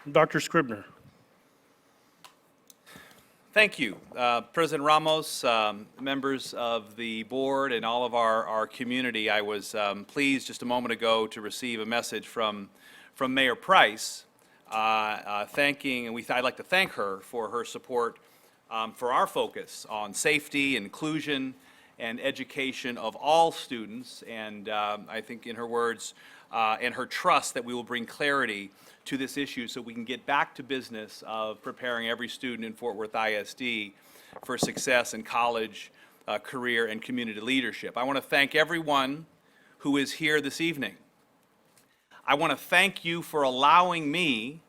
Dr. Scribner. Thank you, President Ramos, members of the board, and all of our community. I was pleased just a moment ago to receive a message from Mayor Price thanking, and I'd like to thank her for her support for our focus on safety, inclusion, and education of all students, and I think in her words, and her trust that we will bring clarity to this issue so we can get back to business of preparing every student in Fort Worth ISD for success in college, career, and community leadership. I want to thank everyone who is here this evening. I want to thank you for allowing me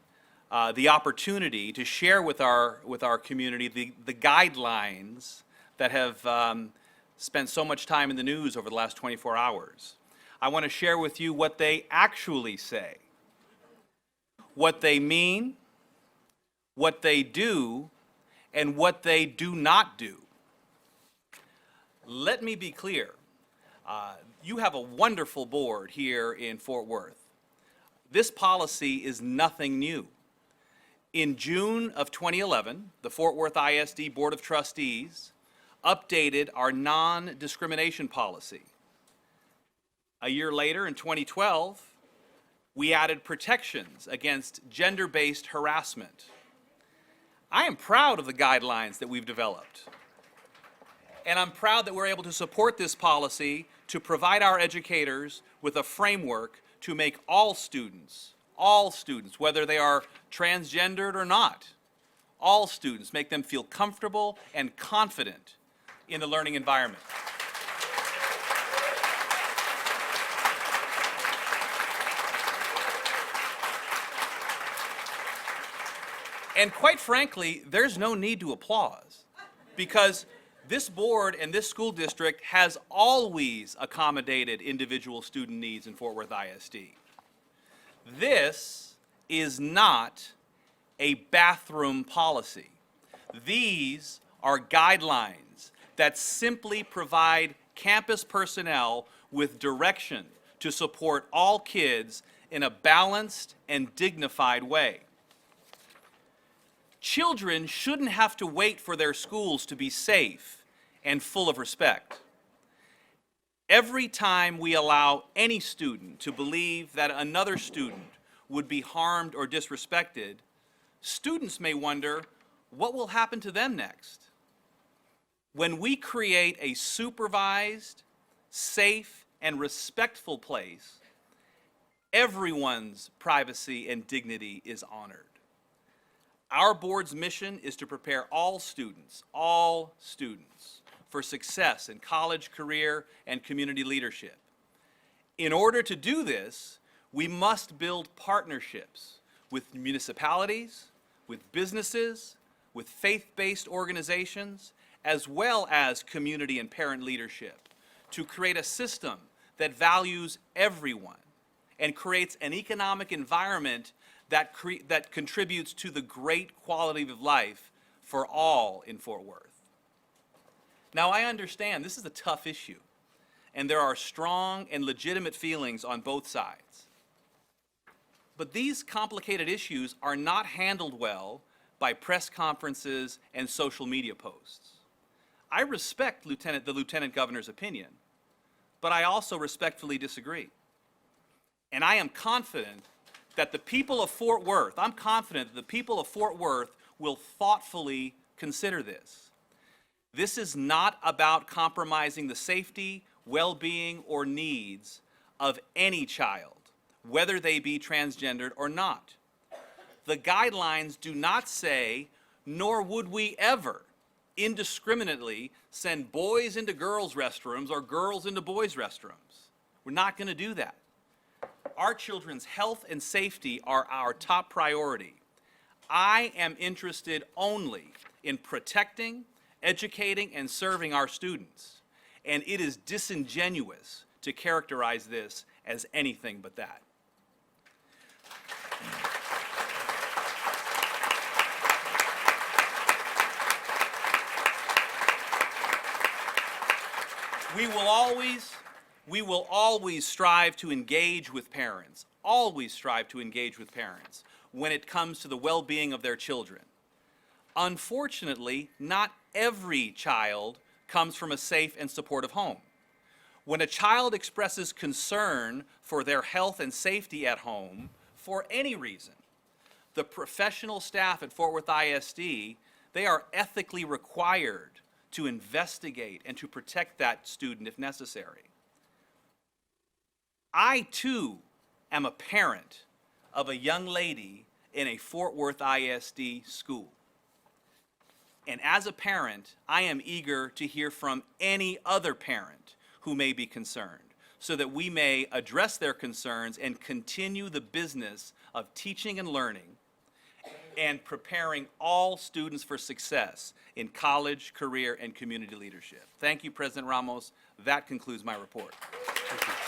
the opportunity to share with our community the guidelines that have spent so much time in the news over the last 24 hours. I want to share with you what they actually say, what they mean, what they do, and what they do not do. Let me be clear. You have a wonderful board here in Fort Worth. This policy is nothing new. In June of 2011, the Fort Worth ISD Board of Trustees updated our non-discrimination policy. A year later, in 2012, we added protections against gender-based harassment. I am proud of the guidelines that we've developed. And I'm proud that we're able to support this policy to provide our educators with a framework to make all students, whether they are transgendered or not, all students, make them feel comfortable and confident in the learning environment. And quite frankly, there's no need to applause, because this board and this school district has always accommodated individual student needs in Fort Worth ISD. This is not a bathroom policy. These are guidelines that simply provide campus personnel with direction to support all kids in a balanced and dignified way. Children shouldn't have to wait for their schools to be safe and full of respect. Every time we allow any student to believe that another student would be harmed or disrespected, students may wonder, what will happen to them next? When we create a supervised, safe, and respectful place, everyone's privacy and dignity is honored. Our board's mission is to prepare all students, for success in college, career, and community leadership. In order to do this, we must build partnerships with municipalities, with businesses, with faith-based organizations, as well as community and parent leadership, to create a system that values everyone and creates an economic environment that contributes to the great quality of life for all in Fort Worth. Now, I understand this is a tough issue, and there are strong and legitimate feelings on both sides. But these complicated issues are not handled well by press conferences and social media posts. I respect the Lieutenant Governor's opinion, but I also respectfully disagree. And I am confident that the people of Fort Worth, will thoughtfully consider this. This is not about compromising the safety, well-being, or needs of any child, whether they be transgendered or not. The guidelines do not say, nor would we ever indiscriminately send boys into girls' restrooms or girls into boys' restrooms. We're not going to do that. Our children's health and safety are our top priority. I am interested only in protecting, educating, and serving our students, and it is disingenuous to characterize this as anything but that. We will always strive to engage with parents, when it comes to the well-being of their children. Unfortunately, not every child comes from a safe and supportive home. When a child expresses concern for their health and safety at home, for any reason, the professional staff at Fort Worth ISD, they are ethically required to investigate and to protect that student if necessary. I, too, am a parent of a young lady in a Fort Worth ISD school. And as a parent, I am eager to hear from any other parent who may be concerned, so that we may address their concerns and continue the business of teaching and learning and preparing all students for success in college, career, and community leadership. Thank you, President Ramos. That concludes my report. Thank you.